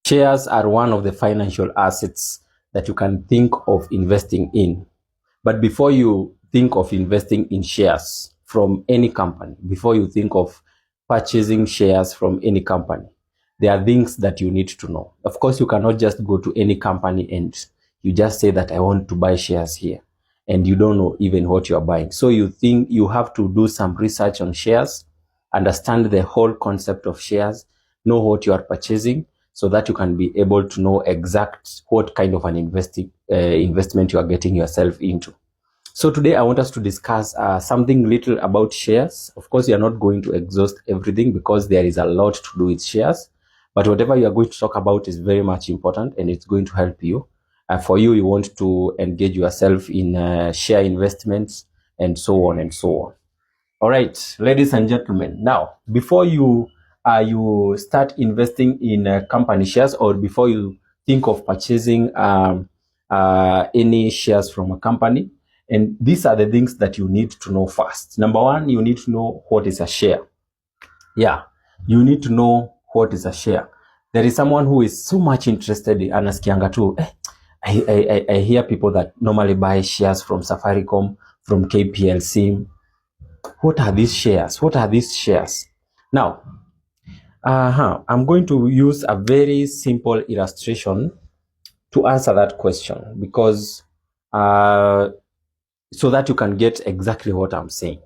Shares are one of the financial assets that you can think of investing in. But before you think of investing in shares from any company, before you think of purchasing shares from any company, there are things that you need to know. Of course, you cannot just go to any company and you just say that I want to buy shares here, and you don't know even what you are buying. So you think you have to do some research on shares, understand the whole concept of shares, know what you are purchasing, so that you can be able to know exact what kind of an investment you are getting yourself into. So today I want us to discuss something little about shares. Of course, you are not going to exhaust everything because there is a lot to do with shares, but whatever you are going to talk about is very much important and it's going to help you. For you, you want to engage yourself in share investments and so on and so on. All right, ladies and gentlemen, now before you start investing in company shares, or before you think of purchasing any shares from a company, and these are the things that you need to know first. Number one, you need to know what is a share. Yeah, you need to know what is a share. There is someone who is so much interested in anaskianga too. I hear people that normally buy shares from Safaricom, from KPLC. What are these shares? What are these shares? Now, I'm going to use a very simple illustration to answer that question, because so that you can get exactly what I'm saying.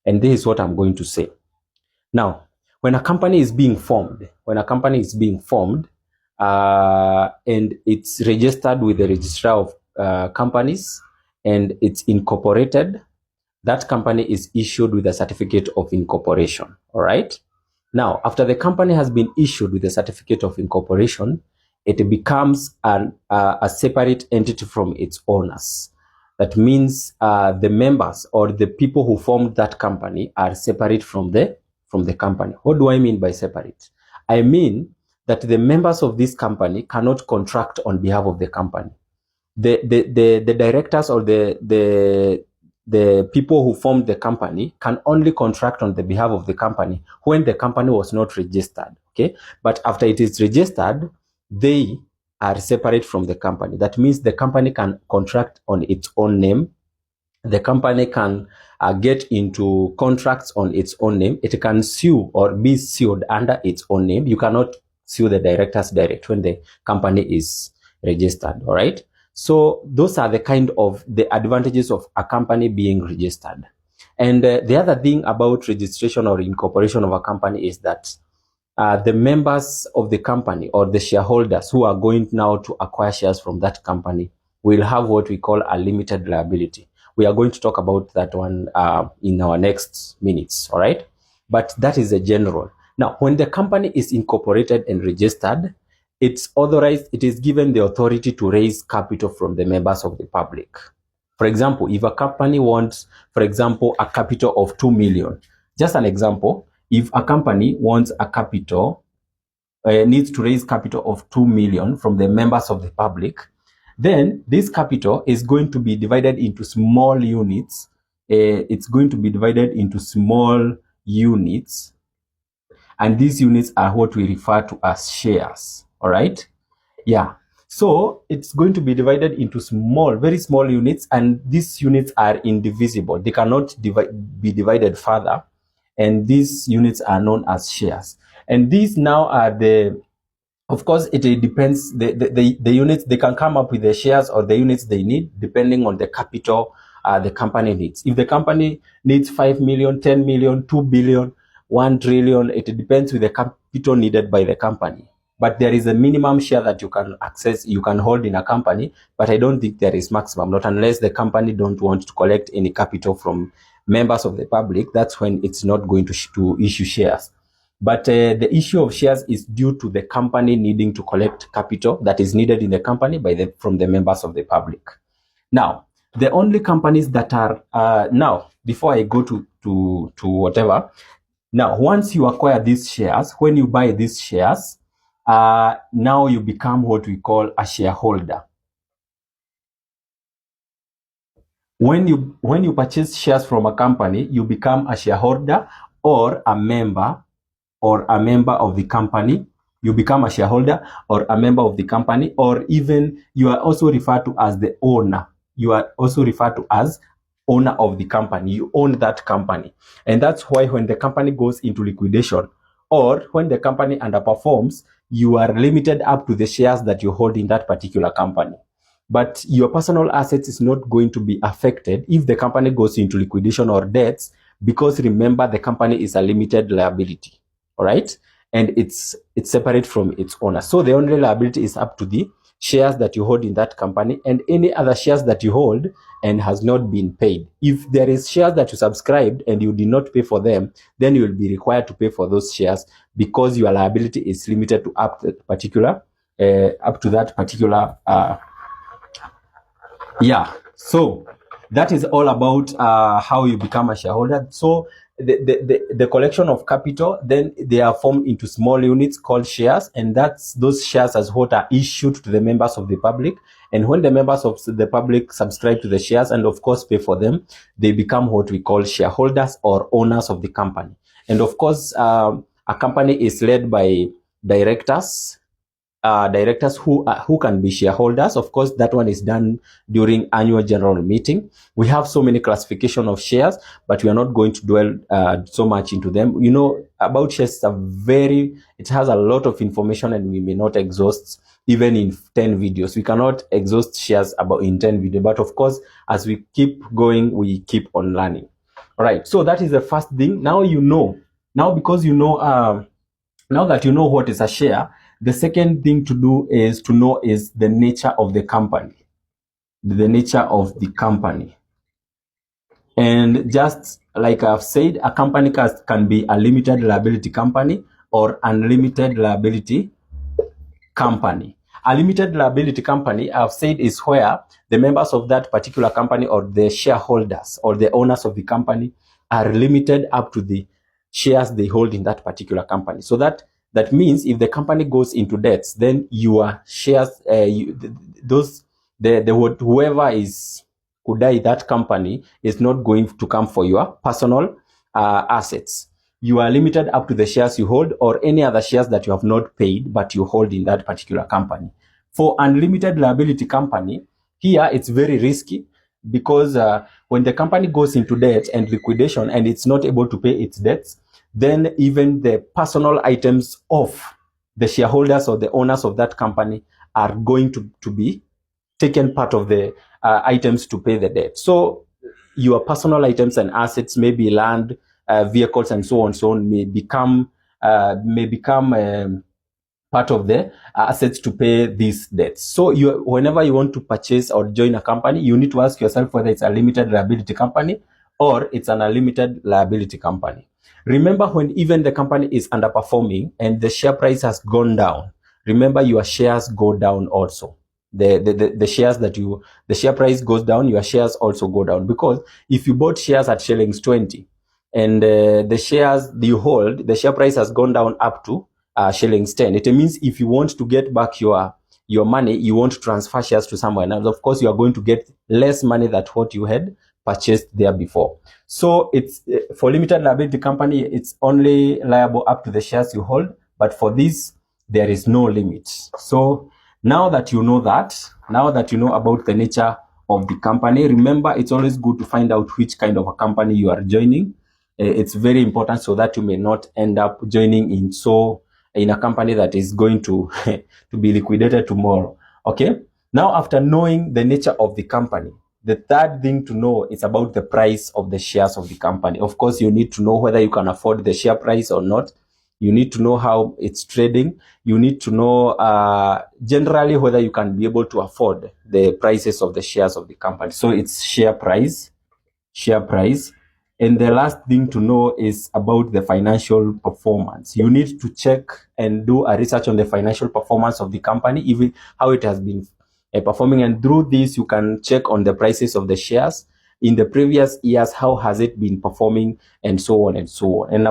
And this is what I'm going to say. Now, when a company is being formed, and it's registered with the registrar of companies and it's incorporated, that company is issued with a certificate of incorporation. All right. Now, after the company has been issued with a certificate of incorporation, it becomes a separate entity from its owners. That means the members or the people who formed that company are separate from the company. What do I mean by separate? I mean that the members of this company cannot contract on behalf of the company. The directors or the people who formed the company can only contract on the behalf of the company when the company was not registered. Okay, but after it is registered, they are separate from the company. That means the company can contract on its own name. The company can get into contracts on its own name. It can sue or be sued under its own name. You cannot sue the directors direct when the company is registered. All right. So those are the kind of the advantages of a company being registered. And the other thing about registration or incorporation of a company is that the members of the company or the shareholders who are going now to acquire shares from that company will have what we call a limited liability. We are going to talk about that one in our next minutes, all right? But that is a general. Now, when the company is incorporated and registered, it's authorized, it is given the authority to raise capital from the members of the public. For example, if a company wants, for example, a capital of 2 million, just an example, if a company wants a capital, needs to raise capital of 2 million from the members of the public, then this capital is going to be divided into small units. It's going to be divided into small units. And these units are what we refer to as shares. All right. Yeah. So it's going to be divided into small, very small units. And these units are indivisible. They cannot be divided further. And these units are known as shares. And these now are of course, it depends. The units, they can come up with the shares or the units they need, depending on the capital the company needs. If the company needs 5 million, 10 million, 2 billion, 1 trillion, it depends with the capital needed by the company. But there is a minimum share that you can access, you can hold in a company, but I don't think there is maximum, not unless the company don't want to collect any capital from members of the public. That's when it's not going to issue shares. But the issue of shares is due to the company needing to collect capital that is needed in the company from the members of the public. Now, the only companies that are now, before I go to whatever, now once you acquire these shares, when you buy these shares, now you become what we call a shareholder. When you purchase shares from a company, you become a shareholder or a member of the company, you become a shareholder or a member of the company, or even you are also referred to as the owner. You are also referred to as owner of the company. You own that company. And that's why when the company goes into liquidation or when the company underperforms, you are limited up to the shares that you hold in that particular company. But your personal assets is not going to be affected if the company goes into liquidation or debts, because remember, the company is a limited liability, all right? And it's separate from its owner. So the only liability is up to the shares that you hold in that company and any other shares that you hold and has not been paid. If there is shares that you subscribed and you did not pay for them, then you will be required to pay for those shares, because your liability is limited to up to that particular yeah. So that is all about how you become a shareholder. So the collection of capital, then they are formed into small units called shares, and that's those shares as what are issued to the members of the public. And when the members of the public subscribe to the shares and of course pay for them, they become what we call shareholders or owners of the company. And of course, a company is led by directors who can be shareholders. Of course, that one is done during annual general meeting. We have so many classification of shares, but we are not going to dwell so much into them. You know, about shares, it has a lot of information, and we may not exhaust even in 10 videos. We cannot exhaust shares about in 10 videos, but of course, as we keep going, we keep on learning. All right, so that is the first thing. Now because you know, now that you know what is a share, the second thing to do is to know is the nature of the company. The nature of the company. And just like I've said, a company can be a limited liability company or unlimited liability company. A limited liability company, I've said, is where the members of that particular company or the shareholders or the owners of the company are limited up to the shares they hold in that particular company. So that means if the company goes into debts, then your shares, whoever could die that company is not going to come for your personal assets. You are limited up to the shares you hold or any other shares that you have not paid but you hold in that particular company. For unlimited liability company, here it's very risky, because when the company goes into debt and liquidation and it's not able to pay its debts, then even the personal items of the shareholders or the owners of that company are going to be taken part of the items to pay the debt. So your personal items and assets, maybe land, vehicles, and so on, may become part of the assets to pay these debts. So whenever you want to purchase or join a company, you need to ask yourself whether it's a limited liability company or it's an unlimited liability company. Remember, when even the company is underperforming and the share price has gone down, remember your shares go down also. The share price goes down, your shares also go down, because if you bought shares at shillings 20 and the shares you hold, the share price has gone down up to shillings 10. It means if you want to get back your money, you want to transfer shares to someone else, of course you are going to get less money than what you had purchased there before. So it's for limited liability company, it's only liable up to the shares you hold, but for this there is no limit. So now that you know about the nature of the company, remember, it's always good to find out which kind of a company you are joining. It's very important so that you may not end up joining in a company that is going to to be liquidated tomorrow. Okay, now after knowing the nature of the company, the third thing to know is about the price of the shares of the company. Of course, you need to know whether you can afford the share price or not. You need to know how it's trading. You need to know generally whether you can be able to afford the prices of the shares of the company. So it's share price. And the last thing to know is about the financial performance. You need to check and do a research on the financial performance of the company, even how it has been performing. And through this, you can check on the prices of the shares in the previous years, how has it been performing, and so on and so on. And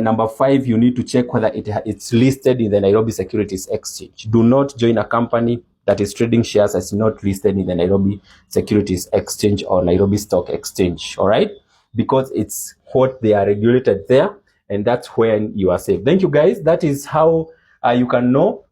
number 5, you need to check whether it's listed in the Nairobi Securities Exchange. Do not join a company that is trading shares as not listed in the Nairobi Securities Exchange or Nairobi Stock Exchange, all right? Because it's what they are regulated there, and that's when you are safe. Thank you, guys. That is how you can know